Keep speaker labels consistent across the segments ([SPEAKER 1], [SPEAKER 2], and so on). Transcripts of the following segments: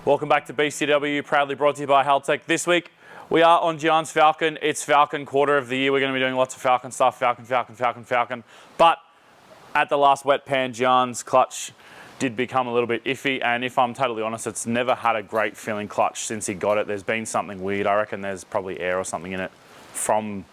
[SPEAKER 1] Welcome back to BCW, proudly brought to you by Haltech. This week, we are on Gian's Falcon. It's Falcon quarter of the year. We're going to be doing lots of Falcon stuff, Falcon. But at the last wet pan, Gian's clutch did become a little bit iffy. And if I'm totally honest, it's never had a great feeling clutch since he got it. There's been something weird. I reckon there's probably air or something in it from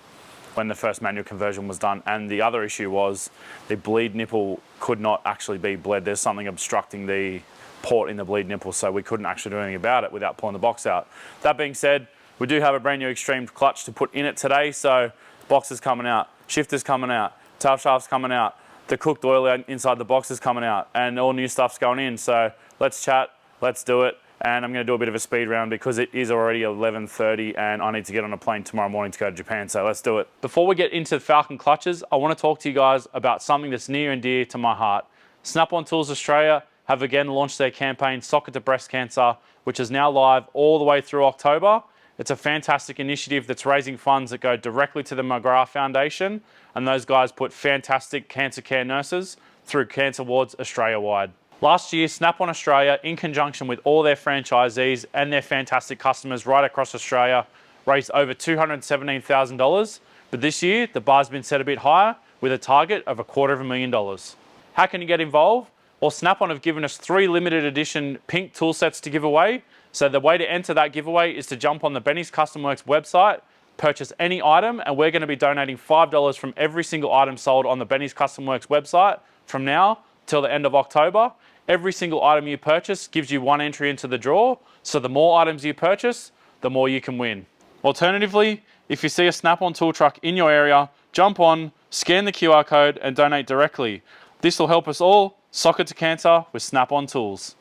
[SPEAKER 1] when the first manual conversion was done. And the other issue was the bleed nipple could not actually be bled. There's something obstructing the port in the bleed nipple, so we couldn't actually do anything about it without pulling the box out. That being said, we do have a brand new Extreme clutch to put in it today, so box is coming out, shifter's coming out, tail shaft's coming out, the cooked oil inside the box is coming out, and all new stuff's going in. So let's chat, let's do it, and I'm going to do a bit of a speed round because it is already 11:30 and I need to get on a plane tomorrow morning to go to Japan, so let's do it. Before we get into Falcon clutches, I want to talk to you guys about something that's near and dear to my heart. Snap-on Tools Australia have again launched their campaign, Socket to Breast Cancer, which is now live all the way through October. It's a fantastic initiative that's raising funds that go directly to the McGrath Foundation, and those guys put fantastic cancer care nurses through cancer wards Australia-wide. Last year, Snap-on Australia, in conjunction with all their franchisees and their fantastic customers right across Australia, raised over $217,000. But this year, the bar's been set a bit higher with a target of $250,000. How can you get involved? Well, Snap-on have given us 3 limited edition pink tool sets to give away. So the way to enter that giveaway is to jump on the Benny's Custom Works website, purchase any item, and we're going to be donating $5 from every single item sold on the Benny's Custom Works website from now till the end of October. Every single item you purchase gives you 1 entry into the draw. So the more items you purchase, the more you can win. Alternatively, if you see a Snap-on tool truck in your area, jump on, scan the QR code, and donate directly. This will help us all socket to cancer with Snap-on tools.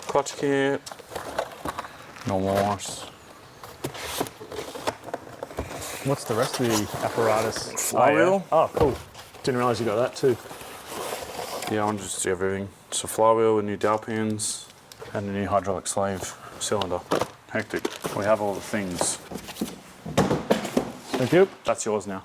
[SPEAKER 1] Clutch kit. Nice.
[SPEAKER 2] What's the rest of the apparatus?
[SPEAKER 1] Flywheel.
[SPEAKER 2] Oh, cool. Didn't realise you got that too.
[SPEAKER 1] Yeah, I'll just do everything. It's a flywheel with new dowel pins and a new hydraulic sleeve cylinder. Hectic. We have all the things.
[SPEAKER 2] Thank you.
[SPEAKER 1] That's yours now.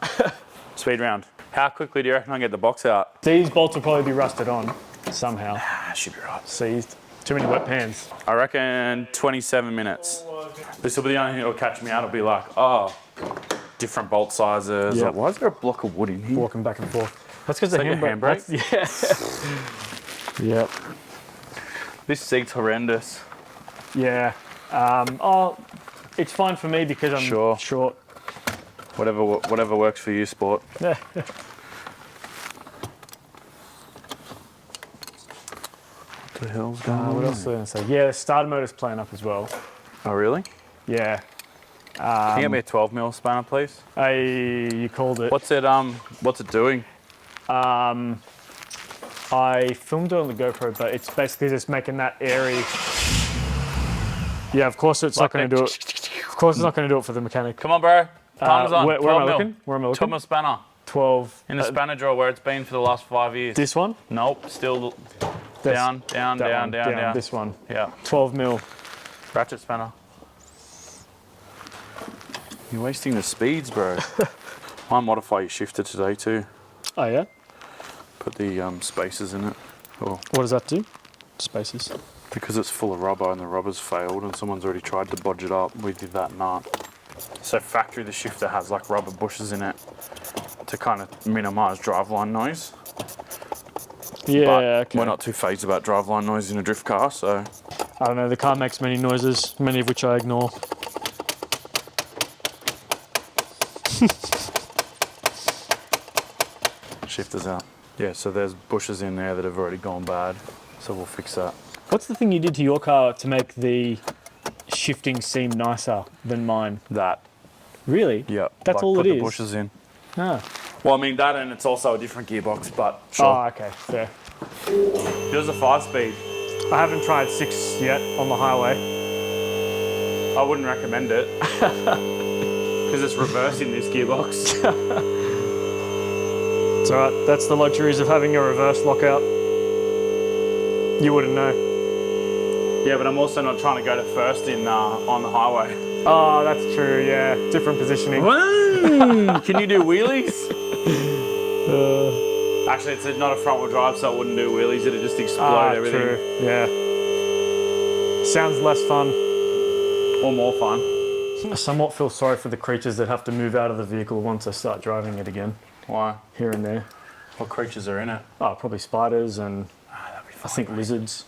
[SPEAKER 1] Speed round. How quickly do you reckon I can get the box out?
[SPEAKER 2] These bolts will probably be rusted on somehow.
[SPEAKER 1] Should be right.
[SPEAKER 2] Seized. Too many wet pans.
[SPEAKER 1] I reckon 27 minutes. This will be the only thing that'll catch me out. It'll be like, oh, different bolt sizes.
[SPEAKER 2] Yep.
[SPEAKER 1] Why is there a block of wood in here?
[SPEAKER 2] Walking back and forth. That's because the
[SPEAKER 1] handbrake?
[SPEAKER 2] Yeah. Yep.
[SPEAKER 1] This seat's horrendous.
[SPEAKER 2] Yeah. It's fine for me because I'm short.
[SPEAKER 1] Whatever works for you, sport.
[SPEAKER 2] Yeah.
[SPEAKER 1] What the hell's going on?
[SPEAKER 2] What else was I going to say? Yeah, the starter motor's playing up as well.
[SPEAKER 1] Oh, really?
[SPEAKER 2] Yeah.
[SPEAKER 1] Can you get me a 12mm spanner, please?
[SPEAKER 2] You called it.
[SPEAKER 1] What's it doing?
[SPEAKER 2] I filmed it on the GoPro, but it's basically just making that airy. Yeah, of course it's not going to do it. Of course it's not going to do it for the mechanic.
[SPEAKER 1] Come on, bro. Timer's on.
[SPEAKER 2] Where am I looking?
[SPEAKER 1] 12mm spanner.
[SPEAKER 2] 12.
[SPEAKER 1] In the spanner drawer where it's been for the last 5 years.
[SPEAKER 2] This one?
[SPEAKER 1] Nope. Still down.
[SPEAKER 2] This one.
[SPEAKER 1] Yeah.
[SPEAKER 2] 12mm.
[SPEAKER 1] Ratchet spanner. You're wasting the speeds, bro. I modify your shifter today too.
[SPEAKER 2] Oh yeah?
[SPEAKER 1] Put the spacers in it. Oh.
[SPEAKER 2] What does that do? Spacers?
[SPEAKER 1] Because it's full of rubber and the rubber's failed and someone's already tried to bodge it up, we did that nut. So factory, the shifter has like rubber bushes in it to kind of minimise driveline noise.
[SPEAKER 2] Yeah,
[SPEAKER 1] but
[SPEAKER 2] okay.
[SPEAKER 1] We're not too phased about driveline noise in a drift car, so.
[SPEAKER 2] I don't know, the car makes many noises, many of which I ignore.
[SPEAKER 1] Shifter's out. Yeah, so there's bushes in there that have already gone bad, so we'll fix that.
[SPEAKER 2] What's the thing you did to your car to make the shifting seem nicer than mine?
[SPEAKER 1] That.
[SPEAKER 2] Really?
[SPEAKER 1] Yeah.
[SPEAKER 2] That's all it is?
[SPEAKER 1] Put the bushes in.
[SPEAKER 2] Ah.
[SPEAKER 1] Well, I mean that, and it's also a different gearbox, but sure.
[SPEAKER 2] Oh, okay, fair.
[SPEAKER 1] Here's a 5-speed.
[SPEAKER 2] I haven't tried 6 yet on the highway.
[SPEAKER 1] I wouldn't recommend it. Because it's reversing this gearbox.
[SPEAKER 2] It's alright, that's the luxuries of having a reverse lockout. You wouldn't know.
[SPEAKER 1] Yeah, but I'm also not trying to go to first on the highway.
[SPEAKER 2] Oh, that's true, yeah. Different positioning.
[SPEAKER 1] Can you do wheelies? Actually, it's not a front wheel drive, so it wouldn't do wheelies. It'd just explode everything.
[SPEAKER 2] True. Yeah. Sounds less fun.
[SPEAKER 1] Or more fun.
[SPEAKER 2] I somewhat feel sorry for the creatures that have to move out of the vehicle once I start driving it again.
[SPEAKER 1] Why?
[SPEAKER 2] Here and there.
[SPEAKER 1] What creatures are in it?
[SPEAKER 2] Oh, probably spiders and
[SPEAKER 1] That'd be fun,
[SPEAKER 2] I think
[SPEAKER 1] mate.
[SPEAKER 2] lizards.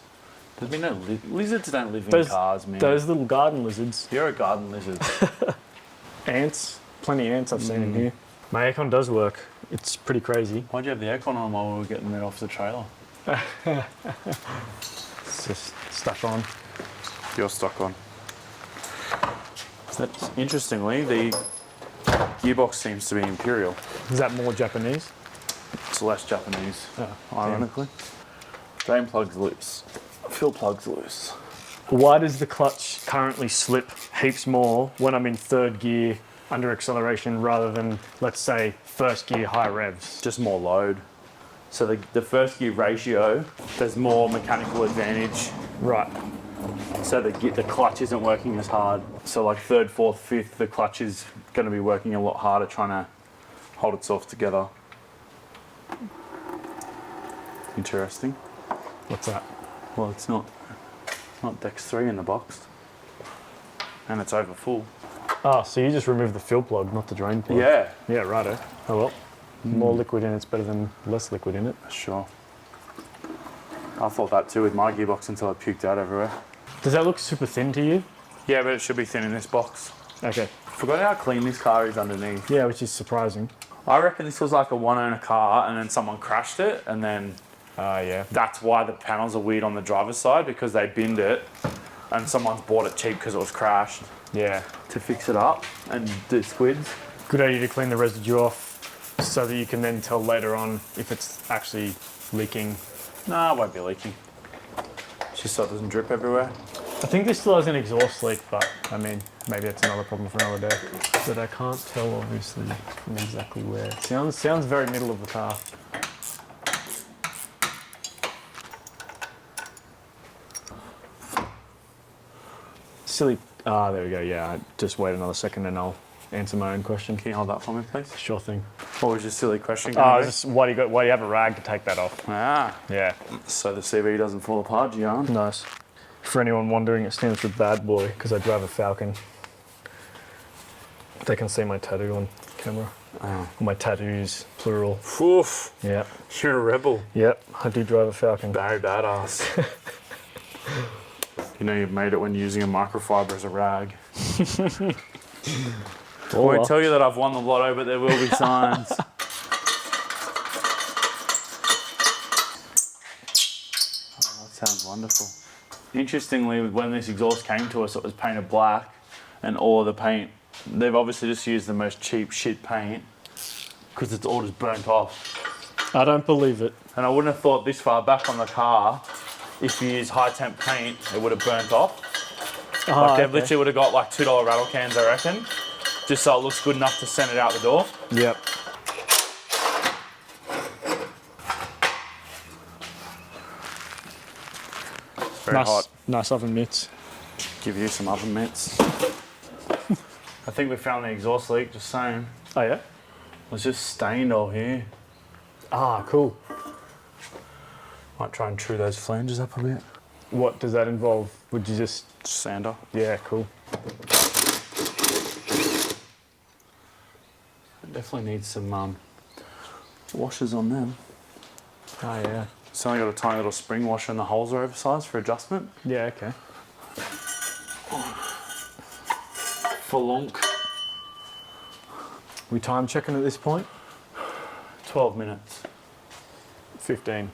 [SPEAKER 1] There's been no lizards don't live in cars, man.
[SPEAKER 2] Those little garden lizards.
[SPEAKER 1] You're a garden lizard.
[SPEAKER 2] Ants. Plenty of ants I've seen in here. My aircon does work. It's pretty crazy.
[SPEAKER 1] Why'd you have the aircon on while we were getting it off the trailer?
[SPEAKER 2] It's just stuck on.
[SPEAKER 1] You're stuck on. That's, interestingly, the gearbox seems to be Imperial.
[SPEAKER 2] Is that more Japanese?
[SPEAKER 1] It's less Japanese,
[SPEAKER 2] Oh,
[SPEAKER 1] ironically. Drain plug's loose. Fuel plug's loose.
[SPEAKER 2] Why does the clutch currently slip heaps more when I'm in third gear under acceleration rather than, let's say, first gear high revs?
[SPEAKER 1] Just more load. So the first gear ratio, there's more mechanical advantage.
[SPEAKER 2] Right.
[SPEAKER 1] So the clutch isn't working as hard. So like third, fourth, fifth, the clutch is going to be working a lot harder trying to hold itself together. Interesting.
[SPEAKER 2] What's that?
[SPEAKER 1] Well, it's not Dex 3 in the box. And it's over full.
[SPEAKER 2] Oh, so you just remove the fuel plug, not the drain plug?
[SPEAKER 1] Yeah.
[SPEAKER 2] Yeah, righto. Oh well. More liquid in it's better than less liquid in it.
[SPEAKER 1] Sure. I thought that too with my gearbox until it puked out everywhere.
[SPEAKER 2] Does that look super thin to you?
[SPEAKER 1] Yeah, but it should be thin in this box.
[SPEAKER 2] Okay.
[SPEAKER 1] Forgot how clean this car is underneath.
[SPEAKER 2] Yeah, which is surprising.
[SPEAKER 1] I reckon this was like a one-owner car and then someone crashed it and then
[SPEAKER 2] Yeah.
[SPEAKER 1] that's why the panels are weird on the driver's side because they binned it and someone's bought it cheap because it was crashed
[SPEAKER 2] Yeah.
[SPEAKER 1] to fix it up and do squids.
[SPEAKER 2] Good idea to clean the residue off so that you can then tell later on if it's actually leaking.
[SPEAKER 1] No, it won't be leaking. Just so it doesn't drip everywhere.
[SPEAKER 2] I think this still has an exhaust leak, but I mean, maybe that's another problem for another day. But I can't tell, obviously, from exactly where. Sounds very middle of the car. Silly. Ah, there we go. Yeah, just wait another second and I'll answer my own question.
[SPEAKER 1] Can you hold that for me, please?
[SPEAKER 2] Sure thing.
[SPEAKER 1] What was your silly question?
[SPEAKER 2] Why do you have a rag to take that off?
[SPEAKER 1] Ah,
[SPEAKER 2] Yeah.
[SPEAKER 1] so the CV doesn't fall apart, Gian.
[SPEAKER 2] Nice. For anyone wondering, it stands for bad boy because I drive a Falcon. They can see my tattoo on camera.
[SPEAKER 1] Oh.
[SPEAKER 2] My tattoos, plural.
[SPEAKER 1] Oof,
[SPEAKER 2] Yep.
[SPEAKER 1] you're a rebel.
[SPEAKER 2] Yep, I do drive a Falcon.
[SPEAKER 1] Very badass. You know you've made it when using a microfiber as a rag. I won't tell you that I've won the lotto, but there will be signs. Oh, that sounds wonderful. Interestingly, when this exhaust came to us, it was painted black, and all of the paint, they've obviously just used the most cheap shit paint because it's all just burnt off.
[SPEAKER 2] I don't believe it.
[SPEAKER 1] And I wouldn't have thought this far back on the car, if you use high temp paint, it would have burnt off. Like they literally would have got like $2 rattle cans, I reckon, just so it looks good enough to send it out the door.
[SPEAKER 2] Yep.
[SPEAKER 1] It's very hot.
[SPEAKER 2] Nice oven mitts.
[SPEAKER 1] Give you some oven mitts. I think we found the exhaust leak, just saying.
[SPEAKER 2] Oh yeah?
[SPEAKER 1] It was just stained all here.
[SPEAKER 2] Ah, cool.
[SPEAKER 1] Might try and true those flanges up a bit.
[SPEAKER 2] What does that involve? Would you just...
[SPEAKER 1] Sander.
[SPEAKER 2] Yeah, cool.
[SPEAKER 1] It definitely needs some washers on them.
[SPEAKER 2] Oh yeah.
[SPEAKER 1] It's only got a tiny little spring washer and the holes are oversized for adjustment.
[SPEAKER 2] Yeah, okay.
[SPEAKER 1] For lonk.
[SPEAKER 2] We time checking at this point?
[SPEAKER 1] 12 minutes.
[SPEAKER 2] 15.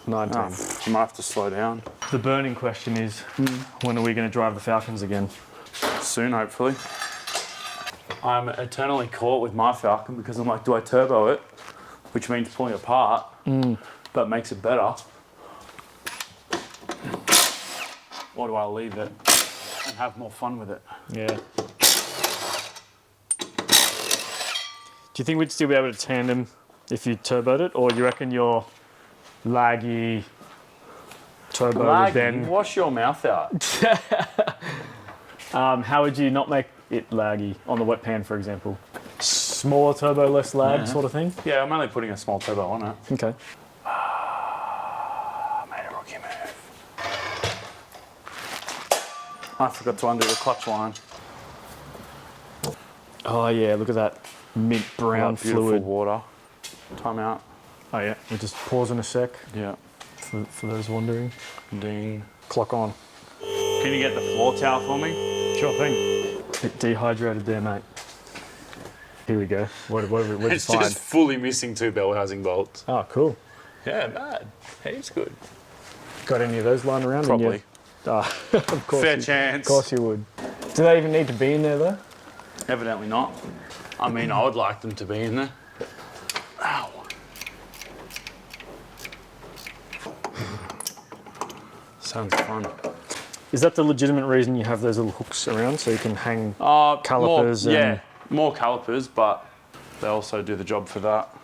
[SPEAKER 2] 19.
[SPEAKER 1] Oh, you might have to slow down.
[SPEAKER 2] The burning question is, when are we going to drive the Falcons again?
[SPEAKER 1] Soon, hopefully. I'm eternally caught with my Falcon because I'm like, do I turbo it? Which means pulling it apart, but makes it better. Or do I leave it and have more fun with it?
[SPEAKER 2] Yeah. Do you think we'd still be able to tandem if you turboed it, or do you reckon your laggy turbo would then...
[SPEAKER 1] Wash your mouth out.
[SPEAKER 2] How would you not make it laggy on the wet pan, for example? smaller turbo, less lag sort of thing?
[SPEAKER 1] Yeah, I'm only putting a small turbo on it.
[SPEAKER 2] Okay.
[SPEAKER 1] Made a rookie move. I forgot to undo the clutch line.
[SPEAKER 2] Oh yeah, look at that mint brown
[SPEAKER 1] Beautiful
[SPEAKER 2] fluid.
[SPEAKER 1] water. Time out.
[SPEAKER 2] Oh yeah, we'll just pause in a sec
[SPEAKER 1] Yeah.
[SPEAKER 2] for those wondering.
[SPEAKER 1] Ding.
[SPEAKER 2] Clock on.
[SPEAKER 1] Can you get the floor towel for me?
[SPEAKER 2] Sure thing. Bit dehydrated there, mate. Here we go. What did you
[SPEAKER 1] It's
[SPEAKER 2] find?
[SPEAKER 1] just fully missing 2 bell housing bolts.
[SPEAKER 2] Oh, cool.
[SPEAKER 1] Yeah, bad. He's good.
[SPEAKER 2] Got any of those lying around?
[SPEAKER 1] Probably.
[SPEAKER 2] Ah, of course.
[SPEAKER 1] Fair chance.
[SPEAKER 2] Of course you would. Do they even need to be in there though?
[SPEAKER 1] Evidently not. I mean, I would like them to be in there. Ow. Sounds fun.
[SPEAKER 2] Is that the legitimate reason you have those little hooks around so you can hang calipers?
[SPEAKER 1] More calipers, but they also do the job for that.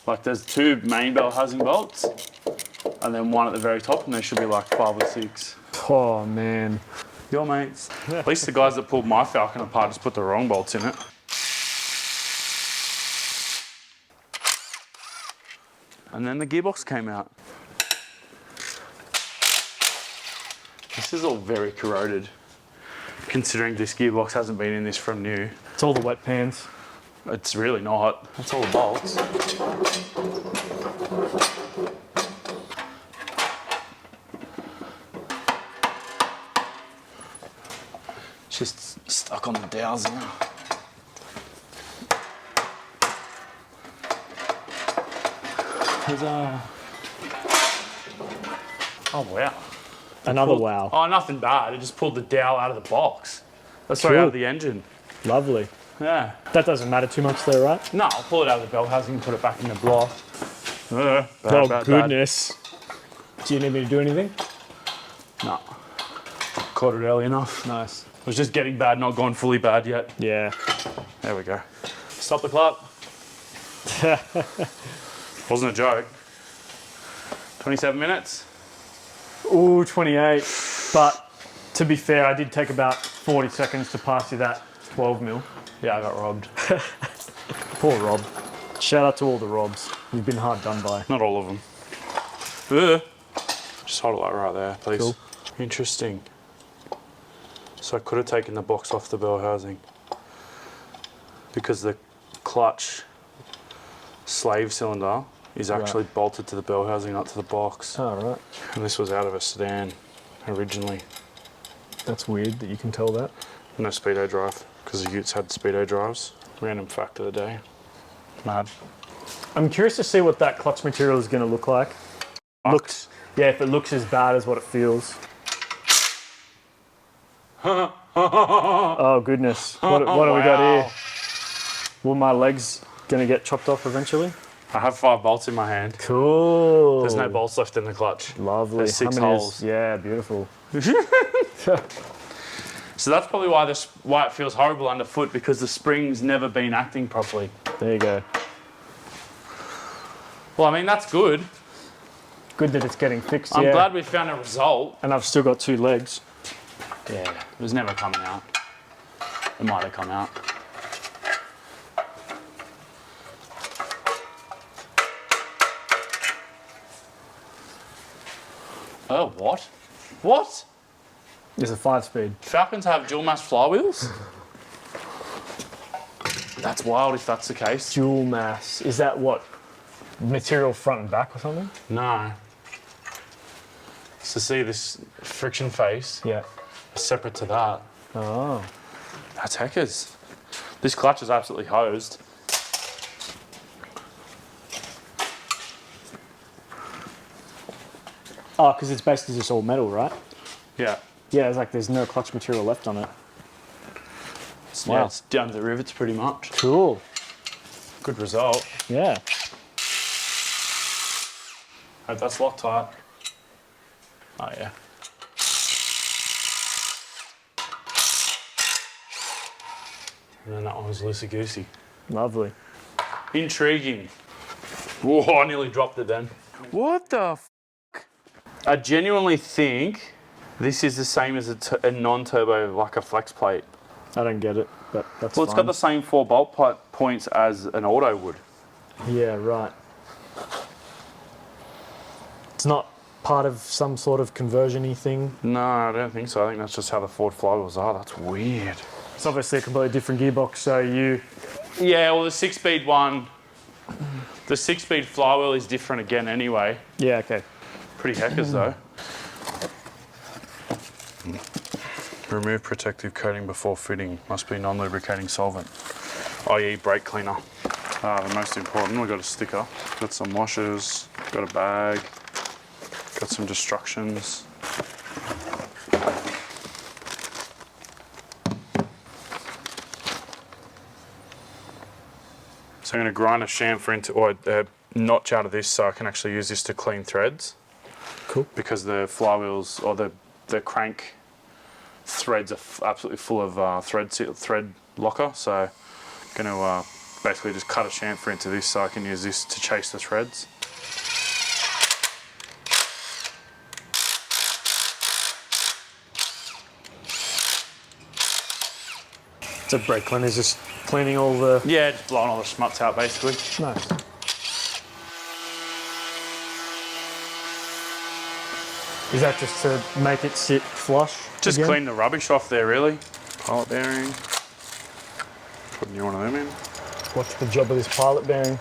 [SPEAKER 1] Like there's 2 main bell housing bolts and then one at the very top, and there should be like 5 or 6.
[SPEAKER 2] Oh man.
[SPEAKER 1] Your mates. At least the guys that pulled my Falcon apart just put the wrong bolts in it. And then the gearbox came out. This is all very corroded, considering this gearbox hasn't been in this from new.
[SPEAKER 2] It's all the wet pans.
[SPEAKER 1] It's really not. That's all the bolts. It's just stuck on the dowels now. Oh wow.
[SPEAKER 2] Another wow.
[SPEAKER 1] Oh, nothing bad. It just pulled the dowel out of the box. That's
[SPEAKER 2] Cool.
[SPEAKER 1] right out of the engine.
[SPEAKER 2] Lovely.
[SPEAKER 1] Yeah.
[SPEAKER 2] That doesn't matter too much there, right?
[SPEAKER 1] No, I'll pull it out of the bell housing and put it back in the block.
[SPEAKER 2] Oh goodness. Do you need me to do anything?
[SPEAKER 1] No. Caught it early enough.
[SPEAKER 2] Nice.
[SPEAKER 1] It was just getting bad, not gone fully bad yet.
[SPEAKER 2] Yeah.
[SPEAKER 1] There we go. Stop the clock. Wasn't a joke. 27 minutes.
[SPEAKER 2] Ooh, 28. But to be fair, I did take about 40 seconds to pass you that 12 mil.
[SPEAKER 1] Yeah, I got robbed.
[SPEAKER 2] Poor Rob. Shout out to all the Robs. You've been hard done by.
[SPEAKER 1] Not all of them. Ugh. Just hold it like right there, please.
[SPEAKER 2] Cool.
[SPEAKER 1] Interesting. So I could have taken the box off the bell housing because the clutch slave cylinder is actually bolted to the bell housing, not to the box.
[SPEAKER 2] Oh, right.
[SPEAKER 1] And this was out of a sedan originally.
[SPEAKER 2] That's weird that you can tell that.
[SPEAKER 1] No speedo drive because the Utes had speedo drives. Random fact of the day. Mad.
[SPEAKER 2] I'm curious to see what that clutch material is going to look like. Looks, yeah, if it looks as bad as what it feels. Oh goodness, what have we got here? Will my legs going to get chopped off eventually?
[SPEAKER 1] I have 5 bolts in my hand.
[SPEAKER 2] Cool.
[SPEAKER 1] There's no bolts left in the clutch.
[SPEAKER 2] Lovely.
[SPEAKER 1] There's 6
[SPEAKER 2] How many
[SPEAKER 1] holes.
[SPEAKER 2] Yeah, beautiful.
[SPEAKER 1] So that's probably why it feels horrible underfoot, because the spring's never been acting properly.
[SPEAKER 2] There you go.
[SPEAKER 1] Well, I mean, that's good.
[SPEAKER 2] Good that it's getting fixed.
[SPEAKER 1] I'm
[SPEAKER 2] yeah.
[SPEAKER 1] glad we found a result.
[SPEAKER 2] And I've still got 2 legs.
[SPEAKER 1] Yeah, it was never coming out. It might have come out. Oh, what? What?
[SPEAKER 2] It's a 5-speed.
[SPEAKER 1] Falcons have dual mass flywheels? That's wild if that's the case.
[SPEAKER 2] Dual mass. Is that what? Material front and back or something?
[SPEAKER 1] No. So see this friction face,
[SPEAKER 2] Yeah.
[SPEAKER 1] separate to that.
[SPEAKER 2] Oh.
[SPEAKER 1] That's heckers. This clutch is absolutely hosed.
[SPEAKER 2] Oh, because it's basically just all metal, right?
[SPEAKER 1] Yeah.
[SPEAKER 2] Yeah, it's like there's no clutch material left on it.
[SPEAKER 1] Yeah,
[SPEAKER 2] Wow.
[SPEAKER 1] it's down to the rivets pretty much.
[SPEAKER 2] Cool.
[SPEAKER 1] Good result.
[SPEAKER 2] Yeah.
[SPEAKER 1] Hope that's Loctite. Oh yeah. And then that one was loosey-goosey.
[SPEAKER 2] Lovely.
[SPEAKER 1] Intriguing. Whoa, I nearly dropped it then. What the f***? I genuinely think This is the same as a non-turbo, like a flex plate.
[SPEAKER 2] I don't get it, but that's
[SPEAKER 1] Well, it's got the same 4 bolt points as an auto would.
[SPEAKER 2] Yeah, right. It's not part of some sort of conversion-y thing.
[SPEAKER 1] No, I don't think so. I think that's just how the Ford flywheels are. That's weird.
[SPEAKER 2] It's obviously a completely different gearbox, so you...
[SPEAKER 1] Yeah, well, the 6-speed one, the 6-speed flywheel is different again anyway.
[SPEAKER 2] Yeah, okay.
[SPEAKER 1] Pretty heckers though. Remove protective coating before fitting. Must be non-lubricating solvent. IE brake cleaner. The most important, we've got a sticker. Got some washers, got a bag, got some destructions. So I'm going to grind a chamfer into, or a notch out of this so I can actually use this to clean threads.
[SPEAKER 2] Cool.
[SPEAKER 1] Because the flywheels, or the crank threads are absolutely full of thread locker. So I'm going to basically just cut a chamfer into this so I can use this to chase the threads.
[SPEAKER 2] So brake cleaner is just cleaning all the...
[SPEAKER 1] Yeah, just blowing all the schmutz out basically.
[SPEAKER 2] Nice. Is that just to make it sit flush?
[SPEAKER 1] Just
[SPEAKER 2] again?
[SPEAKER 1] clean the rubbish off there really. Pilot bearing. Put a new one of them in.
[SPEAKER 2] What's the job of this pilot bearing?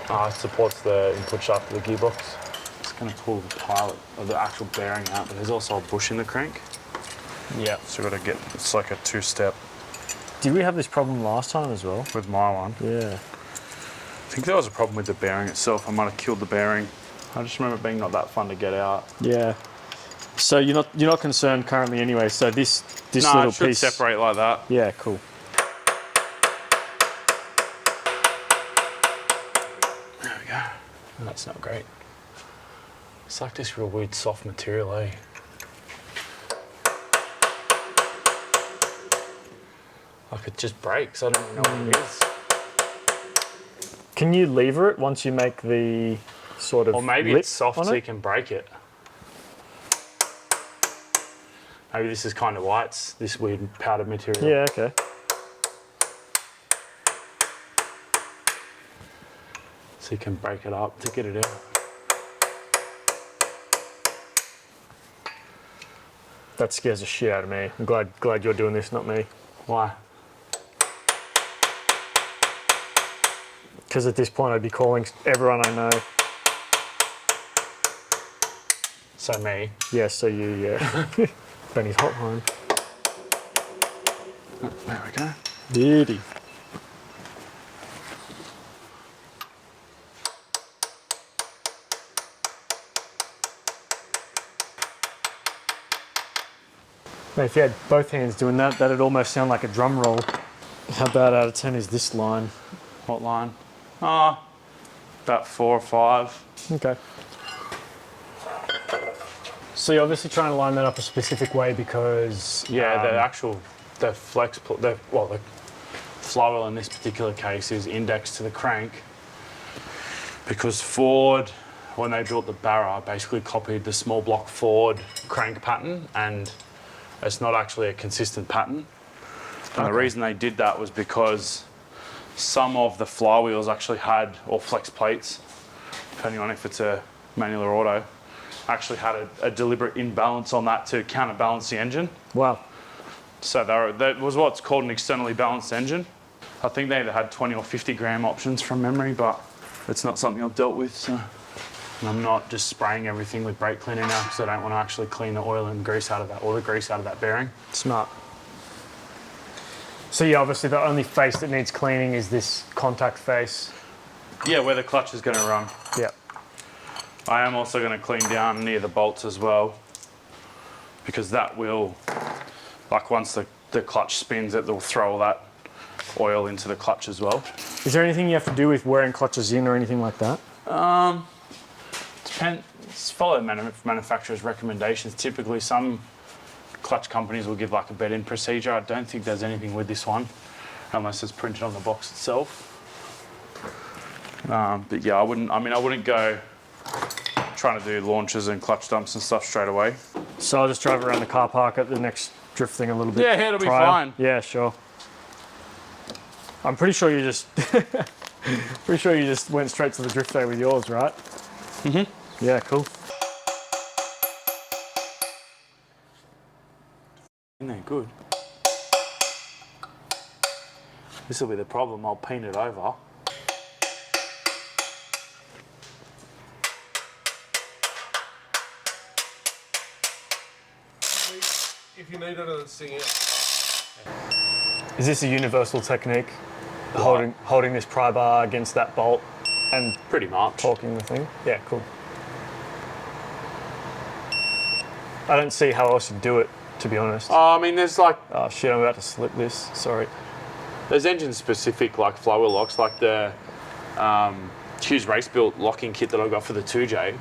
[SPEAKER 1] It supports the input shaft of the gearbox. It's going to pull the pilot, or the actual bearing out, but there's also a bush in the crank.
[SPEAKER 2] Yeah.
[SPEAKER 1] So we've got to get, it's like a 2-step.
[SPEAKER 2] Did we have this problem last time as well?
[SPEAKER 1] With my one.
[SPEAKER 2] Yeah.
[SPEAKER 1] I think there was a problem with the bearing itself. I might have killed the bearing. I just remember it being not that fun to get out.
[SPEAKER 2] Yeah. So you're not concerned currently anyway. So this
[SPEAKER 1] No,
[SPEAKER 2] little
[SPEAKER 1] it should
[SPEAKER 2] piece
[SPEAKER 1] separate like that.
[SPEAKER 2] Yeah, cool.
[SPEAKER 1] There we go. That's not great. It's like this real weird soft material, eh? Like it just breaks. I don't even know what it is.
[SPEAKER 2] Can you lever it once you make the sort of
[SPEAKER 1] Or maybe
[SPEAKER 2] lip
[SPEAKER 1] it's soft
[SPEAKER 2] on
[SPEAKER 1] so
[SPEAKER 2] it?
[SPEAKER 1] you can break it. Maybe this is kind of why it's this weird powdered material.
[SPEAKER 2] Yeah, okay.
[SPEAKER 1] So you can break it up to get it out.
[SPEAKER 2] That scares the shit out of me. I'm glad you're doing this, not me.
[SPEAKER 1] Why?
[SPEAKER 2] Because at this point I'd be calling everyone I know.
[SPEAKER 1] So me.
[SPEAKER 2] Yeah, so you, yeah. Benny's hotline.
[SPEAKER 1] There we go.
[SPEAKER 2] Diddy. Now, if you had both hands doing that, that'd almost sound like a drum roll. How bad out of 10 is this line?
[SPEAKER 1] What line? About 4 or 5.
[SPEAKER 2] Okay. So you're obviously trying to line that up a specific way because...
[SPEAKER 1] Yeah, the flywheel in this particular case is indexed to the crank because Ford, when they built the Barra, basically copied the small block Ford crank pattern, and it's not actually a consistent pattern. And the reason they did that was because some of the flywheels actually had, or flex plates, depending on if it's a manual or auto, actually had a deliberate imbalance on that to counterbalance the engine.
[SPEAKER 2] Wow.
[SPEAKER 1] So that was what's called an externally balanced engine. I think they either had 20 or 50 gram options from memory, but it's not something I've dealt with. So. And I'm not just spraying everything with brake cleaner now because I don't want to actually clean the oil and grease out of that, or the grease out of that bearing.
[SPEAKER 2] Smart. So yeah, obviously the only face that needs cleaning is this contact face.
[SPEAKER 1] Yeah, where the clutch is going to run.
[SPEAKER 2] Yeah.
[SPEAKER 1] I am also going to clean down near the bolts as well, because that will, like once the clutch spins, it will throw all that oil into the clutch as well.
[SPEAKER 2] Is there anything you have to do with wearing clutches in or anything like that?
[SPEAKER 1] Depends. Follow manufacturer's recommendations. Typically, some clutch companies will give like a bed-in procedure. I don't think there's anything with this one, unless it's printed on the box itself. But yeah, I wouldn't go trying to do launches and clutch dumps and stuff straight away.
[SPEAKER 2] So I'll just drive around the car park at the next drift thing a little bit.
[SPEAKER 1] Yeah, it'll be
[SPEAKER 2] prior.
[SPEAKER 1] fine.
[SPEAKER 2] Yeah, sure. I'm pretty sure you just went straight to the drift day with yours, right? Mm-hmm. Yeah, cool.
[SPEAKER 1] Isn't that good? This will be the problem. I'll paint it over.
[SPEAKER 3] If you need another thing out.
[SPEAKER 2] Is this a universal technique? Holding this pry bar against that bolt and
[SPEAKER 1] Pretty much.
[SPEAKER 2] torquing the thing? Yeah, cool. I don't see how else you do it, to be honest.
[SPEAKER 1] I mean, there's like,
[SPEAKER 2] Oh shit, I'm about to slip this. Sorry.
[SPEAKER 1] there's engine specific like flywheel locks, like the Hughes race built locking kit that I got for the 2J.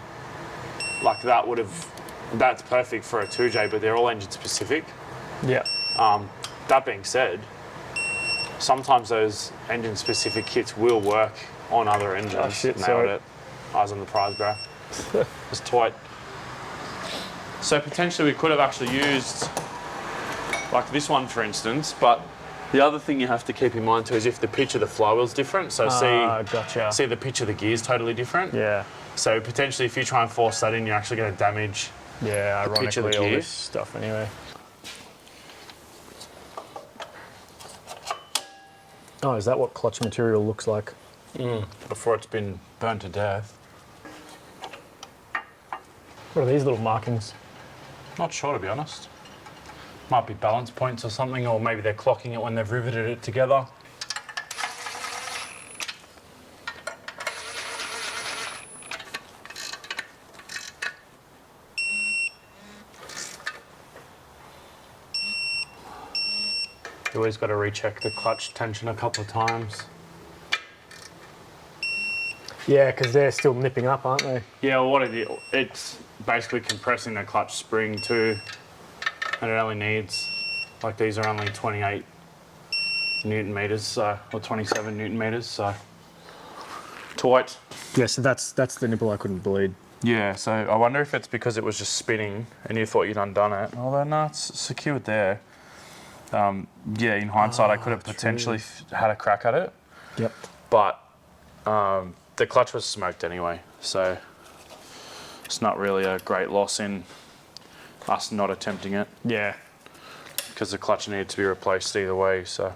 [SPEAKER 1] Like that's perfect for a 2J, but they're all engine specific.
[SPEAKER 2] Yeah.
[SPEAKER 1] That being said, sometimes those engine specific kits will work on other engines.
[SPEAKER 2] Oh, shit,
[SPEAKER 1] Nailed
[SPEAKER 2] sorry.
[SPEAKER 1] it. Eyes on the prize, bro. Just tight. So potentially we could have actually used like this one, for instance, but the other thing you have to keep in mind too is if the pitch of the flywheel's different. So
[SPEAKER 2] Gotcha.
[SPEAKER 1] see the pitch of the gear's totally different.
[SPEAKER 2] Yeah.
[SPEAKER 1] So potentially if you try and force that in, you're actually going to damage.
[SPEAKER 2] Yeah,
[SPEAKER 1] the pitch of the
[SPEAKER 2] ironically, all
[SPEAKER 1] gear.
[SPEAKER 2] this stuff anyway. Oh, is that what clutch material looks like?
[SPEAKER 1] Before it's been burnt to death.
[SPEAKER 2] What are these little markings?
[SPEAKER 1] Not sure, to be honest. Might be balance points or something, or maybe they're clocking it when they've riveted it together. You always got to recheck the clutch tension a couple of times.
[SPEAKER 2] Yeah, because they're still nipping up, aren't they?
[SPEAKER 1] Yeah, well, it's basically compressing the clutch spring too, and it only needs, like these are only 28 Newton meters, so, or 27 Newton meters, so tight.
[SPEAKER 2] Yeah, so that's the nipple I couldn't bleed.
[SPEAKER 1] Yeah, so I wonder if it's because it was just spinning and you thought you'd undone it. Although no, it's secured there. Yeah, in hindsight, I could have potentially had a crack at it,
[SPEAKER 2] Yep.
[SPEAKER 1] but the clutch was smoked anyway, so it's not really a great loss in us not attempting it
[SPEAKER 2] Yeah.
[SPEAKER 1] because the clutch needed to be replaced either way. So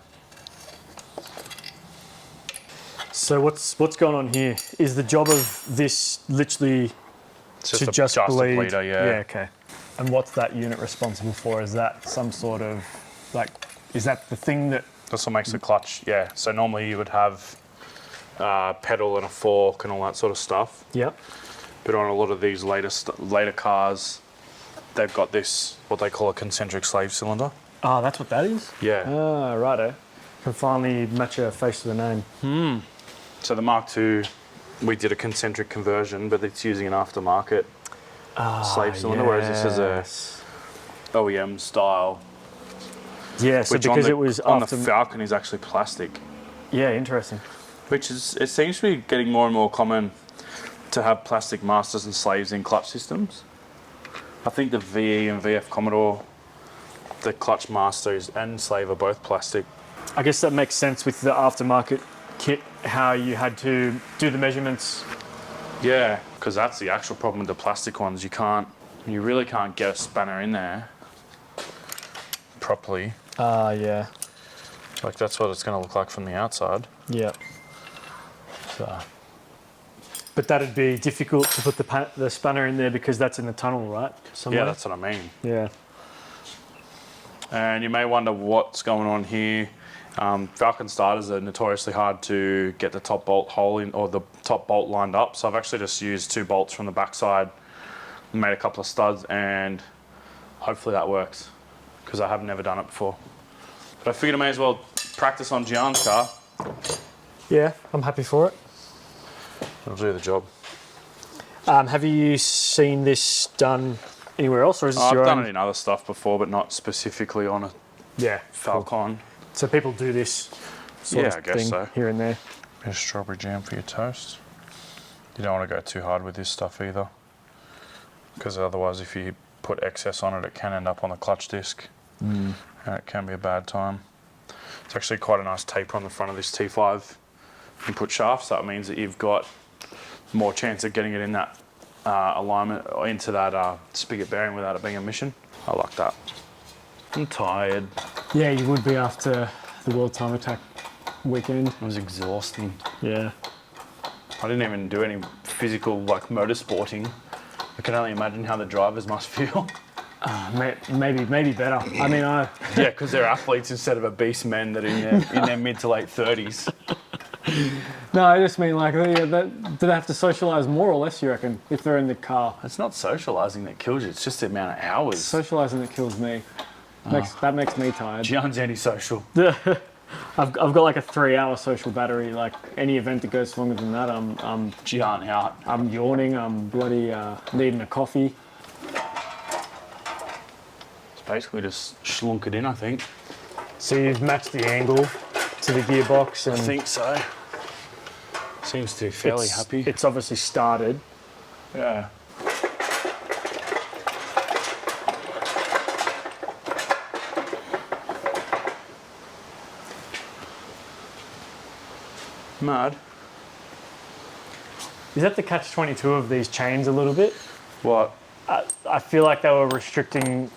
[SPEAKER 2] what's going on here? Is the job of this literally
[SPEAKER 1] it's
[SPEAKER 2] to
[SPEAKER 1] a,
[SPEAKER 2] just
[SPEAKER 1] a
[SPEAKER 2] bleed?
[SPEAKER 1] bleeder, yeah.
[SPEAKER 2] Okay. And what's that unit responsible for? Is that some sort of like? Is that the thing that?
[SPEAKER 1] That's what makes the clutch, yeah. So normally you would have pedal and a fork and all that sort of stuff.
[SPEAKER 2] Yep.
[SPEAKER 1] But on a lot of these later cars, they've got this, what they call a concentric slave cylinder.
[SPEAKER 2] Oh, that's what that is?
[SPEAKER 1] Yeah.
[SPEAKER 2] Ah, righto. Can finally match a face to the name.
[SPEAKER 1] So the Mark II, we did a concentric conversion, but it's using an aftermarket slave cylinder, whereas this is a OEM style.
[SPEAKER 2] Yeah, so
[SPEAKER 1] Which
[SPEAKER 2] because
[SPEAKER 1] on the,
[SPEAKER 2] it was
[SPEAKER 1] on
[SPEAKER 2] after...
[SPEAKER 1] the Falcon is actually plastic.
[SPEAKER 2] Yeah, interesting.
[SPEAKER 1] Which is, it seems to be getting more and more common to have plastic masters and slaves in clutch systems. I think the VE and VF Commodore, the clutch masters and slave are both plastic.
[SPEAKER 2] I guess that makes sense with the aftermarket kit, how you had to do the measurements.
[SPEAKER 1] Yeah, because that's the actual problem with the plastic ones. You really can't get a spanner in there properly.
[SPEAKER 2] Yeah.
[SPEAKER 1] Like that's what it's going to look like from the outside.
[SPEAKER 2] Yeah.
[SPEAKER 1] So.
[SPEAKER 2] But that'd be difficult to put the spanner in there because that's in the tunnel, right? Somewhere?
[SPEAKER 1] Yeah, that's what I mean.
[SPEAKER 2] Yeah.
[SPEAKER 1] And you may wonder what's going on here. Falcon starters are notoriously hard to get the top bolt hole in or the top bolt lined up. So I've actually just used 2 bolts from the backside, made a couple of studs, and hopefully that works because I have never done it before. But I figured I may as well practice on Gian's car.
[SPEAKER 2] Yeah, I'm happy for it.
[SPEAKER 1] It'll do the job.
[SPEAKER 2] Have you seen this done anywhere else, or is this
[SPEAKER 1] I've
[SPEAKER 2] your
[SPEAKER 1] done
[SPEAKER 2] own?
[SPEAKER 1] it in other stuff before, but not specifically on a
[SPEAKER 2] Yeah,
[SPEAKER 1] Falcon.
[SPEAKER 2] cool. So people do this sort
[SPEAKER 1] Yeah,
[SPEAKER 2] of
[SPEAKER 1] I guess
[SPEAKER 2] thing
[SPEAKER 1] so.
[SPEAKER 2] here and there.
[SPEAKER 1] Bit of strawberry jam for your toast. You don't want to go too hard with this stuff either. because otherwise if you put excess on it, it can end up on the clutch disc, and it can be a bad time. It's actually quite a nice taper on the front of this T5 input shaft, so that means that you've got more chance of getting it in that alignment or into that spigot bearing without it being a mission. I like that. I'm tired.
[SPEAKER 2] Yeah, you would be after the World Time Attack weekend.
[SPEAKER 1] It was exhausting.
[SPEAKER 2] Yeah.
[SPEAKER 1] I didn't even do any physical like motorsporting. I can only imagine how the drivers must feel.
[SPEAKER 2] Maybe better. I mean,
[SPEAKER 1] Yeah, because they're athletes instead of obese men that are in their mid to late 30s.
[SPEAKER 2] No, I just mean like, do they have to socialise more or less, you reckon, if they're in the car?
[SPEAKER 1] It's not socialising that kills you, it's just the amount of hours.
[SPEAKER 2] Socialising that kills me. That makks me tired.
[SPEAKER 1] Gian's antisocial.
[SPEAKER 2] I've got like a 3-hour social battery. Like any event that goes longer than that, I'm
[SPEAKER 1] Gian out.
[SPEAKER 2] I'm yawning. I'm bloody needing a coffee.
[SPEAKER 1] It's basically just schlunk it in, I think.
[SPEAKER 2] So you've matched the angle to the gearbox, and
[SPEAKER 1] I think so. Seems to be fairly happy.
[SPEAKER 2] It's obviously started.
[SPEAKER 1] Yeah. Mad.
[SPEAKER 2] Is that the catch-22 of these chains a little bit?
[SPEAKER 1] What?
[SPEAKER 2] I feel like they were restricting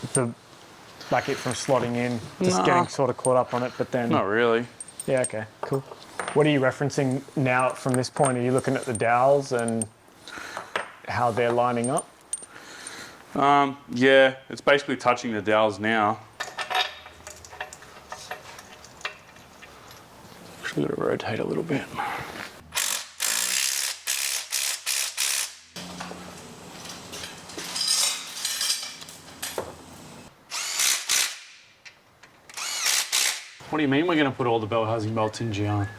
[SPEAKER 2] it from slotting in, just getting sort of caught up on it, but then...
[SPEAKER 1] Not really.
[SPEAKER 2] Yeah, okay, cool. What are you referencing now from this point? Are you looking at the dowels and how they're lining up?
[SPEAKER 1] Yeah, it's basically touching the dowels now. Actually got to rotate a little bit. What do you mean we're going to put all the bell housing bolts in, Gian?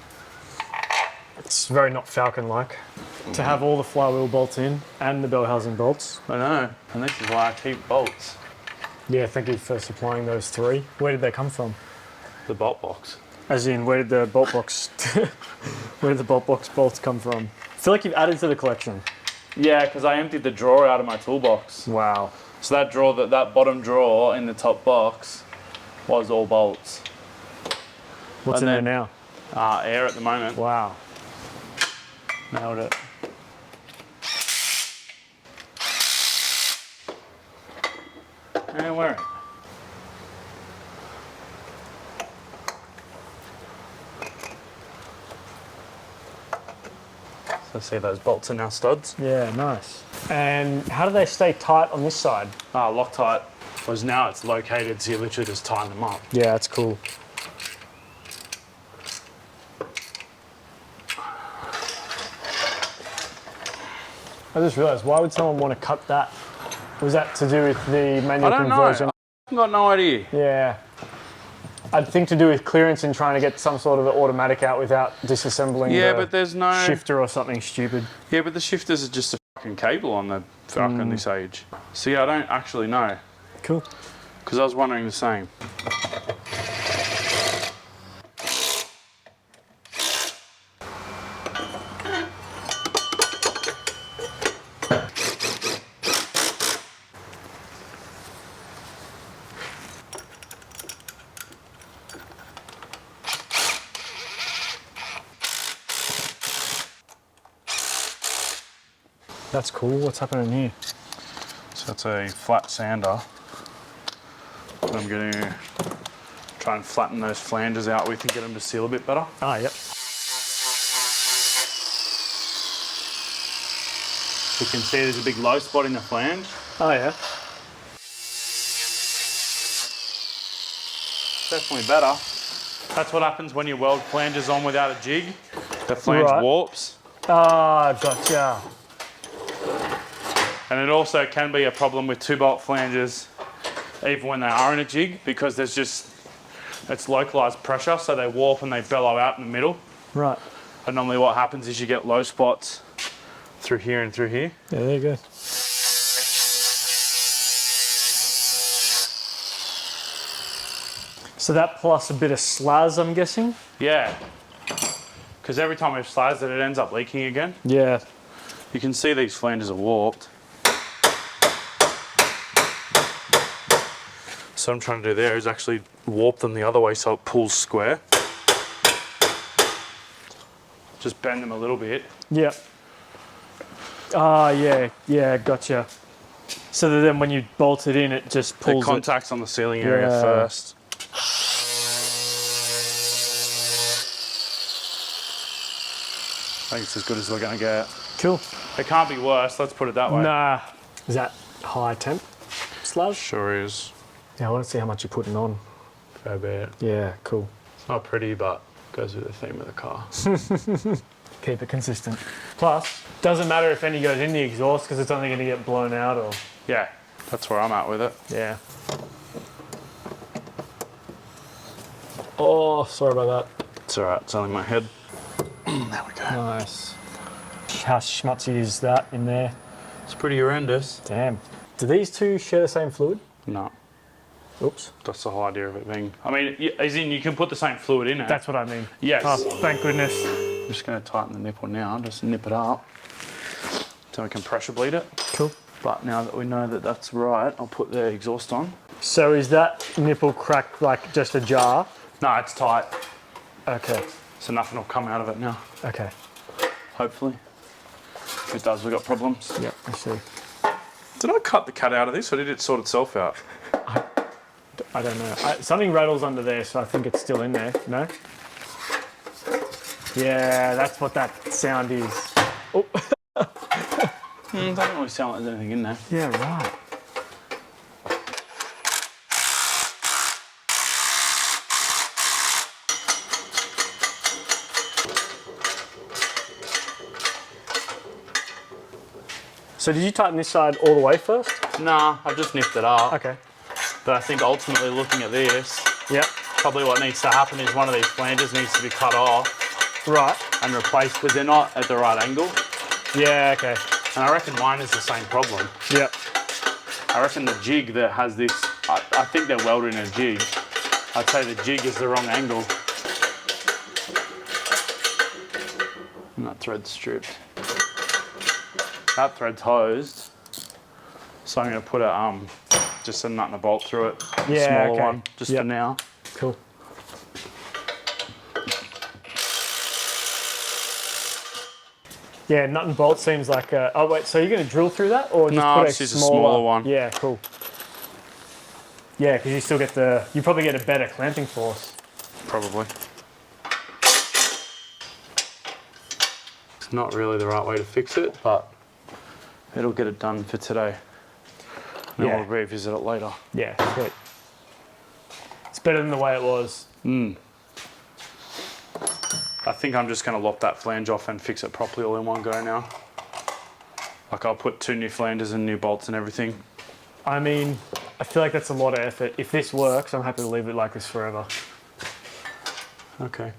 [SPEAKER 2] It's very not Falcon-like to have all the flywheel bolts in and the bell housing bolts.
[SPEAKER 1] I know, and this is why I keep bolts.
[SPEAKER 2] Yeah, thank you for supplying those 3. Where did they come from?
[SPEAKER 1] The bolt box.
[SPEAKER 2] As in, where did the bolt box bolts come from? I feel like you've added to the collection.
[SPEAKER 1] Yeah, because I emptied the drawer out of my toolbox.
[SPEAKER 2] Wow.
[SPEAKER 1] So that drawer, that bottom drawer in the top box was all bolts.
[SPEAKER 2] What's in there now?
[SPEAKER 1] Air at the moment.
[SPEAKER 2] Wow.
[SPEAKER 1] Nailed it. And we're in. So see those bolts are now studs.
[SPEAKER 2] Yeah, nice. And how do they stay tight on this side?
[SPEAKER 1] Loctite. Whereas now it's located, so you literally just tighten them up.
[SPEAKER 2] Yeah, that's cool. I just realised, why would someone want to cut that? Was that to do with the manual conversion?
[SPEAKER 1] I've got no idea.
[SPEAKER 2] Yeah. I'd think to do with clearance and trying to get some sort of automatic out without disassembling
[SPEAKER 1] but there's no
[SPEAKER 2] shifter or something stupid.
[SPEAKER 1] Yeah, but the shifters are just a fucking cable on the Falcon this age. So yeah, I don't actually know.
[SPEAKER 2] Cool.
[SPEAKER 1] Because I was wondering the same.
[SPEAKER 2] That's cool. What's happening here?
[SPEAKER 1] So that's a flat sander. I'm going to try and flatten those flanges out with and get them to seal a bit better.
[SPEAKER 2] Ah, yep.
[SPEAKER 1] You can see there's a big low spot in the flange.
[SPEAKER 2] Oh, yeah.
[SPEAKER 1] Definitely better. That's what happens when you weld flanges on without a jig. The flange warps.
[SPEAKER 2] Ah, gotcha.
[SPEAKER 1] And it also can be a problem with 2-bolt flanges, even when they are in a jig, because it's localized pressure, so they warp and they bellow out in the middle.
[SPEAKER 2] Right.
[SPEAKER 1] And normally what happens is you get low spots through here and through here.
[SPEAKER 2] Yeah, there you go. So that plus a bit of slaz, I'm guessing?
[SPEAKER 1] Yeah. Because every time we've slazed it, it ends up leaking again.
[SPEAKER 2] Yeah.
[SPEAKER 1] You can see these flanges are warped. So what I'm trying to do there is actually warp them the other way so it pulls square. Just bend them a little bit.
[SPEAKER 2] Yeah. Ah, yeah, gotcha. So that then when you bolt it in, it just pulls
[SPEAKER 1] It contacts on the ceiling area
[SPEAKER 2] Yeah.
[SPEAKER 1] first. I think it's as good as we're going to get.
[SPEAKER 2] Cool.
[SPEAKER 1] It can't be worse, let's put it that way.
[SPEAKER 2] Nah. Is that high temp sludge?
[SPEAKER 1] Sure is.
[SPEAKER 2] Yeah, I want to see how much you're putting on.
[SPEAKER 1] Fair bit.
[SPEAKER 2] Yeah, cool.
[SPEAKER 1] It's not pretty, but goes with the theme of the car.
[SPEAKER 2] Keep it consistent. Plus, doesn't matter if any goes in the exhaust because it's only going to get blown out or...
[SPEAKER 1] Yeah, that's where I'm at with it.
[SPEAKER 2] Yeah. Oh, sorry about that.
[SPEAKER 1] It's alright, it's only my head. There we go.
[SPEAKER 2] Nice. How schmutzy is that in there?
[SPEAKER 1] It's pretty horrendous.
[SPEAKER 2] Damn. Do these two share the same fluid?
[SPEAKER 1] No,
[SPEAKER 2] Oops.
[SPEAKER 1] that's the whole idea of it being... I mean, as in you can put the same fluid in it.
[SPEAKER 2] That's what I mean.
[SPEAKER 1] Yes.
[SPEAKER 2] Oh, thank goodness.
[SPEAKER 1] I'm just going to tighten the nipple now, just nip it up so we can pressure bleed it.
[SPEAKER 2] Cool.
[SPEAKER 1] But now that we know that that's right, I'll put the exhaust on.
[SPEAKER 2] So is that nipple cracked like just ajar?
[SPEAKER 1] No, it's tight,
[SPEAKER 2] Okay.
[SPEAKER 1] so nothing will come out of it now,
[SPEAKER 2] Okay.
[SPEAKER 1] hopefully. If it does, we've got problems.
[SPEAKER 2] Yep, I see.
[SPEAKER 1] Did I cut the cat out of this or did it sort itself out?
[SPEAKER 2] I don't know. Something rattles under there, so I think it's still in there. No? Yeah, that's what that sound is. Oh.
[SPEAKER 1] Doesn't really sound like there's anything in there.
[SPEAKER 2] Yeah, right. So did you tighten this side all the way first?
[SPEAKER 1] Nah, I've just nipped it up.
[SPEAKER 2] Okay.
[SPEAKER 1] But I think ultimately looking at this,
[SPEAKER 2] Yep.
[SPEAKER 1] probably what needs to happen is one of these flanges needs to be cut off
[SPEAKER 2] Right.
[SPEAKER 1] and replaced because they're not at the right angle.
[SPEAKER 2] Yeah, okay.
[SPEAKER 1] And I reckon mine is the same problem.
[SPEAKER 2] Yep.
[SPEAKER 1] I reckon the jig that has this, I think they're welding a jig. I'd say the jig is the wrong angle. And that thread's stripped. That thread's hosed. So I'm going to put a just a nut and a bolt through it. A
[SPEAKER 2] Yeah,
[SPEAKER 1] smaller
[SPEAKER 2] okay.
[SPEAKER 1] one, just
[SPEAKER 2] Yep.
[SPEAKER 1] for now.
[SPEAKER 2] Cool. Yeah, nut and bolt seems like a... Oh, wait, so you're going to drill through that? Or just
[SPEAKER 1] No,
[SPEAKER 2] put
[SPEAKER 1] just use a smaller one.
[SPEAKER 2] Yeah, cool. Yeah, because you still get the... You probably get a better clamping force.
[SPEAKER 1] Probably. It's not really the right way to fix it, but it'll get it done for today. Then
[SPEAKER 2] Yeah.
[SPEAKER 1] we'll revisit it later.
[SPEAKER 2] Yeah, sweet. It's better than the way it was.
[SPEAKER 1] I think I'm just going to lop that flange off and fix it properly all in one go now. Like I'll put 2 new flanges and new bolts and everything.
[SPEAKER 2] I mean, I feel like that's a lot of effort. If this works, I'm happy to leave it like this forever.
[SPEAKER 1] Okay.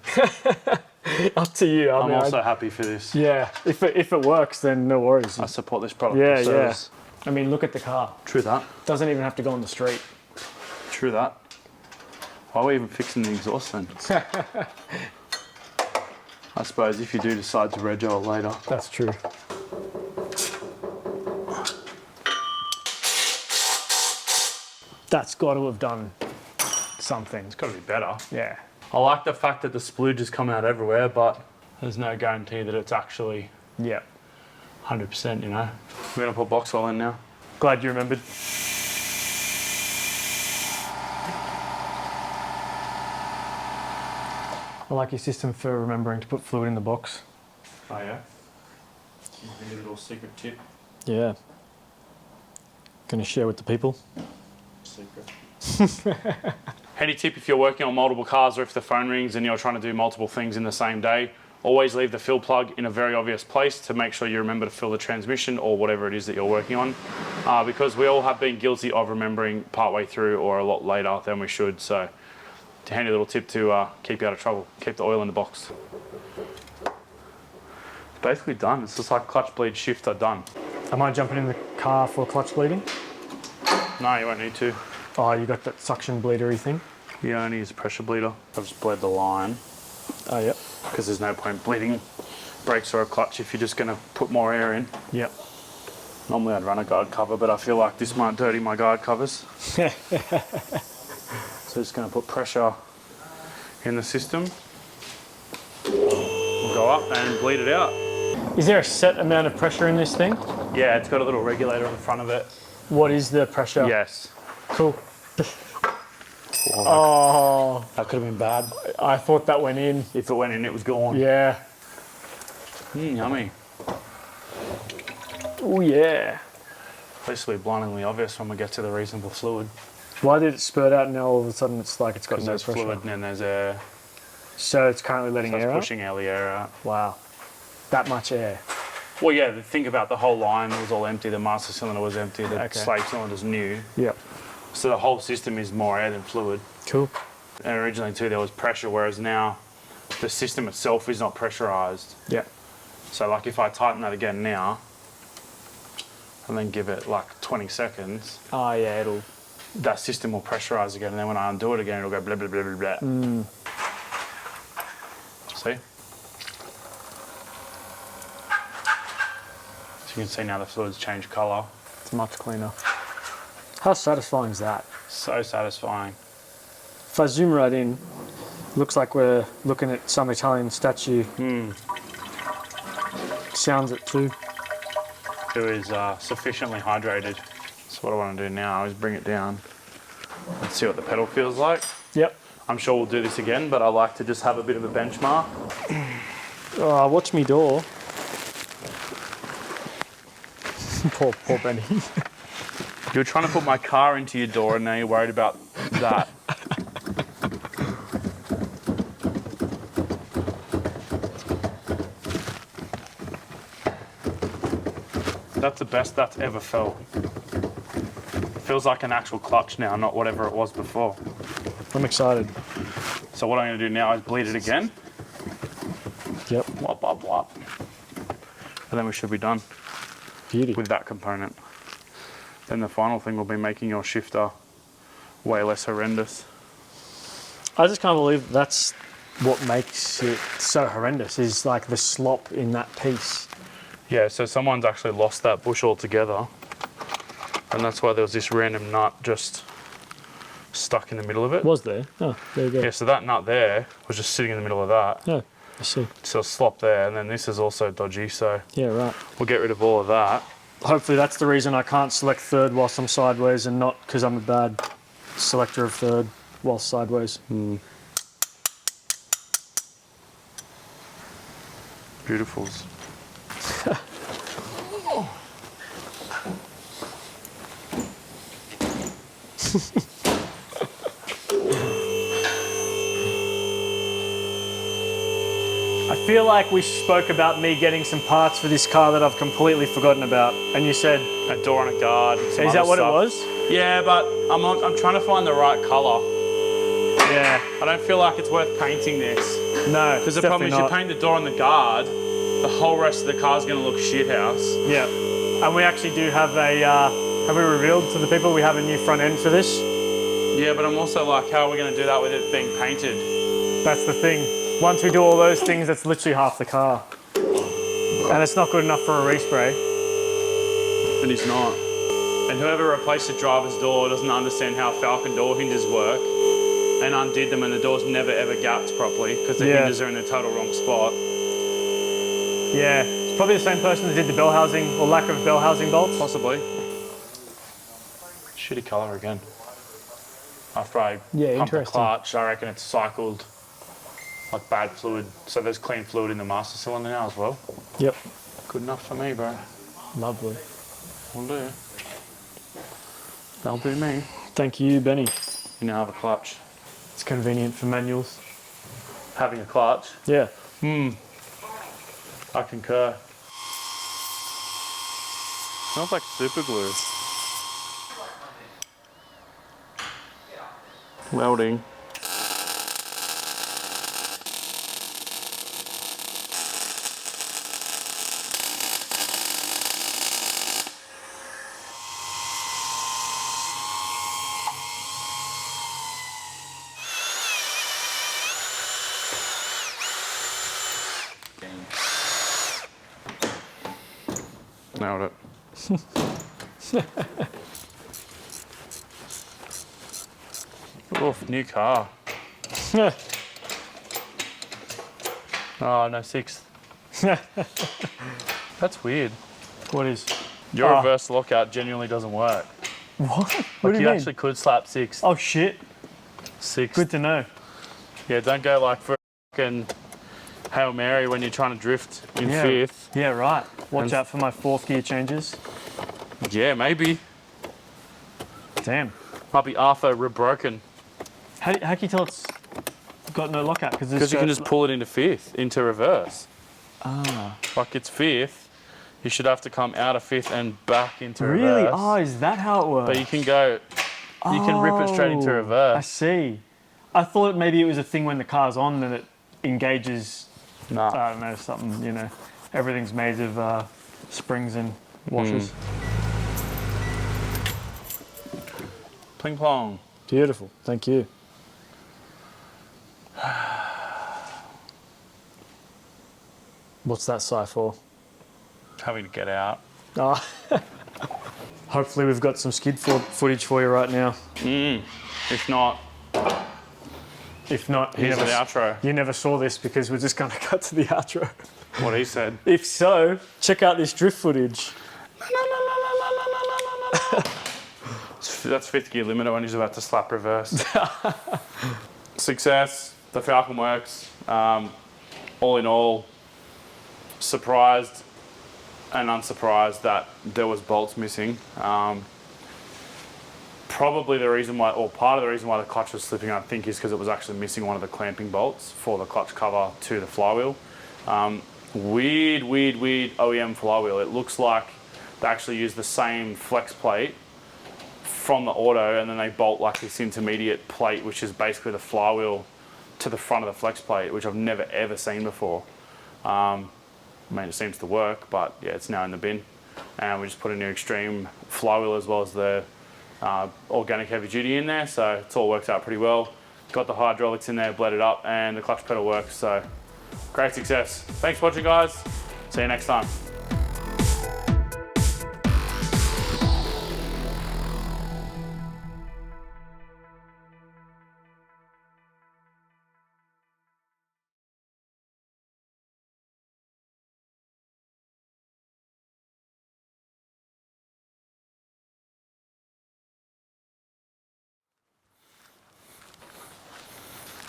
[SPEAKER 2] Up to you.
[SPEAKER 1] I'm also happy for this.
[SPEAKER 2] Yeah, if it works, then no worries.
[SPEAKER 1] I support this product.
[SPEAKER 2] Yeah,
[SPEAKER 1] and service.
[SPEAKER 2] I mean, look at the car.
[SPEAKER 1] True that.
[SPEAKER 2] Doesn't even have to go on the street.
[SPEAKER 1] True that. Why are we even fixing the exhaust then? I suppose if you do decide to rego it later.
[SPEAKER 2] That's true. That's got to have done something.
[SPEAKER 1] It's got to be better.
[SPEAKER 2] Yeah.
[SPEAKER 1] I like the fact that the splooges come out everywhere, but there's no guarantee that it's actually
[SPEAKER 2] Yeah.
[SPEAKER 1] 100%, you know. We're going to put box oil in now.
[SPEAKER 2] Glad you remembered. I like your system for remembering to put fluid in the box.
[SPEAKER 1] Oh yeah? A little secret tip.
[SPEAKER 2] Yeah. Gonna share with the people.
[SPEAKER 1] Secret. Handy tip if you're working on multiple cars or if the phone rings and you're trying to do multiple things in the same day, always leave the fill plug in a very obvious place to make sure you remember to fill the transmission or whatever it is that you're working on. Because we all have been guilty of remembering partway through or a lot later than we should. So, it's a handy little tip to keep you out of trouble. Keep the oil in the box. It's basically done. It's just like clutch bleed shifter done.
[SPEAKER 2] Am I jumping in the car for clutch bleeding?
[SPEAKER 1] No, you won't need to.
[SPEAKER 2] Oh, you got that suction bleedery thing?
[SPEAKER 1] You only use a pressure bleeder. I've just bled the line
[SPEAKER 2] Oh, yep.
[SPEAKER 1] because there's no point bleeding brakes or a clutch if you're just going to put more air in.
[SPEAKER 2] Yep.
[SPEAKER 1] Normally I'd run a guard cover, but I feel like this might dirty my guard covers. So it's going to put pressure in the system. We'll go up and bleed it out.
[SPEAKER 2] Is there a set amount of pressure in this thing?
[SPEAKER 1] Yeah, it's got a little regulator on the front of it.
[SPEAKER 2] What is the pressure?
[SPEAKER 1] Yes.
[SPEAKER 2] Cool.
[SPEAKER 1] Oh, that could have been bad.
[SPEAKER 2] I thought that went in.
[SPEAKER 1] If it went in, it was gone.
[SPEAKER 2] Yeah.
[SPEAKER 1] Yummy.
[SPEAKER 2] Oh yeah.
[SPEAKER 1] This will be blindingly obvious when we get to the reasonable fluid.
[SPEAKER 2] Why did it spurt out and now all of a sudden it's like it's got
[SPEAKER 1] Because
[SPEAKER 2] no
[SPEAKER 1] there's
[SPEAKER 2] pressure?
[SPEAKER 1] fluid and then there's air.
[SPEAKER 2] So it's currently letting
[SPEAKER 1] So
[SPEAKER 2] air
[SPEAKER 1] it's
[SPEAKER 2] out?
[SPEAKER 1] pushing all the air out.
[SPEAKER 2] Wow. That much air.
[SPEAKER 1] Well, yeah, think about the whole line was all empty. The master cylinder was empty. The slave cylinder's new.
[SPEAKER 2] Yep.
[SPEAKER 1] So the whole system is more air than fluid.
[SPEAKER 2] Cool.
[SPEAKER 1] And originally too, there was pressure, whereas now the system itself is not pressurized.
[SPEAKER 2] Yep.
[SPEAKER 1] So like if I tighten that again now, and then give it like 20 seconds,
[SPEAKER 2] Oh yeah,
[SPEAKER 1] that system will pressurize again, and then when I undo it again, it'll go blah, blah, blah, blah, blah. See? So you can see now the fluid's changed colour.
[SPEAKER 2] it's much cleaner. How satisfying is that?
[SPEAKER 1] So satisfying.
[SPEAKER 2] If I zoom right in, looks like we're looking at some Italian statue. Sounds it too.
[SPEAKER 1] Who is sufficiently hydrated. So what I want to do now is bring it down and see what the pedal feels like.
[SPEAKER 2] Yep.
[SPEAKER 1] I'm sure we'll do this again, but I like to just have a bit of a benchmark.
[SPEAKER 2] Oh, watch me door. poor Benny.
[SPEAKER 1] You're trying to put my car into your door and now you're worried about that. That's the best that's ever felt. It feels like an actual clutch now, not whatever it was before.
[SPEAKER 2] I'm excited.
[SPEAKER 1] So what I'm going to do now is bleed it again.
[SPEAKER 2] Yep.
[SPEAKER 1] Wop, wop, wop. And then we should be done
[SPEAKER 2] Beauty.
[SPEAKER 1] with that component. Then the final thing will be making your shifter way less horrendous.
[SPEAKER 2] I just can't believe that's what makes it so horrendous, is like the slop in that piece.
[SPEAKER 1] Yeah, so someone's actually lost that bush altogether. And that's why there was this random nut just stuck in the middle of it.
[SPEAKER 2] Was there? Oh, there you go.
[SPEAKER 1] Yeah, so that nut there was just sitting in the middle of that.
[SPEAKER 2] Oh, I see.
[SPEAKER 1] So a slop there, and then this is also dodgy, so
[SPEAKER 2] Yeah, right.
[SPEAKER 1] we'll get rid of all of that.
[SPEAKER 2] Hopefully that's the reason I can't select third whilst I'm sideways, and not because I'm a bad selector of third whilst sideways.
[SPEAKER 1] Beautifuls.
[SPEAKER 2] I feel like we spoke about me getting some parts for this car that I've completely forgotten about, and you said,
[SPEAKER 1] A door and a guard.
[SPEAKER 2] is that what it was?
[SPEAKER 1] Yeah, but I'm trying to find the right colour.
[SPEAKER 2] Yeah.
[SPEAKER 1] I don't feel like it's worth painting this.
[SPEAKER 2] No,
[SPEAKER 1] Because the problem is you paint the door and the guard, the whole rest of the car's going to look shithouse.
[SPEAKER 2] Yeah. And we actually do have a, have we revealed to the people we have a new front end for this?
[SPEAKER 1] Yeah, but I'm also like, how are we going to do that with it being painted?
[SPEAKER 2] That's the thing. Once we do all those things, that's literally half the car. And it's not good enough for a respray.
[SPEAKER 1] It is not. And whoever replaced the driver's door doesn't understand how Falcon door hinges work and undid them, and the doors never ever gapped properly because the hinges are in the total wrong spot.
[SPEAKER 2] Yeah. It's probably the same person that did the bell housing or lack of bell housing bolts.
[SPEAKER 1] Possibly. Shitty colour again. After I pump the
[SPEAKER 2] interesting.
[SPEAKER 1] clutch, I reckon it's cycled like bad fluid. So there's clean fluid in the master cylinder now as well.
[SPEAKER 2] Yep.
[SPEAKER 1] Good enough for me, bro.
[SPEAKER 2] Lovely.
[SPEAKER 1] Will do. That'll do me.
[SPEAKER 2] Thank you, Benny.
[SPEAKER 1] You now have a clutch.
[SPEAKER 2] It's convenient for manuals.
[SPEAKER 1] Having a clutch.
[SPEAKER 2] Yeah.
[SPEAKER 1] I concur. Smells like super glue. Welding. Nailed it. Oof, new car. Oh, no, 6th. That's weird.
[SPEAKER 2] What is?
[SPEAKER 1] Your reverse lockout genuinely doesn't work.
[SPEAKER 2] What? What
[SPEAKER 1] Like
[SPEAKER 2] do
[SPEAKER 1] you
[SPEAKER 2] you mean?
[SPEAKER 1] actually could slap 6th.
[SPEAKER 2] Oh shit!
[SPEAKER 1] 6th.
[SPEAKER 2] Good to know.
[SPEAKER 1] Yeah, don't go like for fucking Hail Mary when you're trying to drift in
[SPEAKER 2] Yeah.
[SPEAKER 1] 5th.
[SPEAKER 2] Yeah, right. Watch
[SPEAKER 1] And-
[SPEAKER 2] out for my 4th gear changes.
[SPEAKER 1] Yeah, maybe.
[SPEAKER 2] Damn.
[SPEAKER 1] Might be Arthur broken.
[SPEAKER 2] How can you tell it's got no lockout?
[SPEAKER 1] Because you can just pull it into 5th, into reverse.
[SPEAKER 2] Ah.
[SPEAKER 1] Like it's 5th, you should have to come out of 5th and back into
[SPEAKER 2] Really?
[SPEAKER 1] reverse.
[SPEAKER 2] Oh, is that how it works?
[SPEAKER 1] But you can go, you can rip it straight into
[SPEAKER 2] I
[SPEAKER 1] reverse.
[SPEAKER 2] see. I thought maybe it was a thing when the car's on, then it engages.
[SPEAKER 1] Nah.
[SPEAKER 2] I don't know, something. You know, everything's made of springs and washers.
[SPEAKER 1] Pling plong.
[SPEAKER 2] Beautiful. Thank you. What's that sigh for?
[SPEAKER 1] Having to get out.
[SPEAKER 2] Oh. Hopefully we've got some skid footage for you right now.
[SPEAKER 1] If not,
[SPEAKER 2] If not,
[SPEAKER 1] here's the outro.
[SPEAKER 2] you never saw this because we're just going to cut to the outro.
[SPEAKER 1] What he said.
[SPEAKER 2] If so, check out this drift footage.
[SPEAKER 1] That's 5th gear limiter when he's about to slap reverse. Success. The Falcon works. All in all, surprised and unsurprised that there was bolts missing. Probably the reason why, or part of the reason why the clutch was slipping, I think, is because it was actually missing one of the clamping bolts for the clutch cover to the flywheel. Weird OEM flywheel. It looks like they actually use the same flex plate from the auto, and then they bolt like this intermediate plate, which is basically the flywheel, to the front of the flex plate, which I've never ever seen before. I mean, it seems to work, but yeah, it's now in the bin. And we just put a new extreme flywheel as well as the organic heavy duty in there, so it's all worked out pretty well. Got the hydraulics in there, bled it up, and the clutch pedal works, so great success. Thanks for watching, guys. See you next time.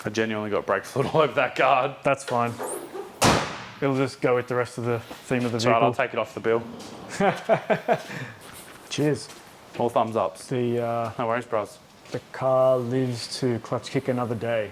[SPEAKER 1] I genuinely got brake fluid all over that guard.
[SPEAKER 2] That's fine. It'll just go with the rest of the theme of the
[SPEAKER 1] It's right,
[SPEAKER 2] vehicle.
[SPEAKER 1] I'll take it off the bill.
[SPEAKER 2] Cheers.
[SPEAKER 1] All thumbs ups.
[SPEAKER 2] The
[SPEAKER 1] No worries, bros.
[SPEAKER 2] car lives to clutch kick another day.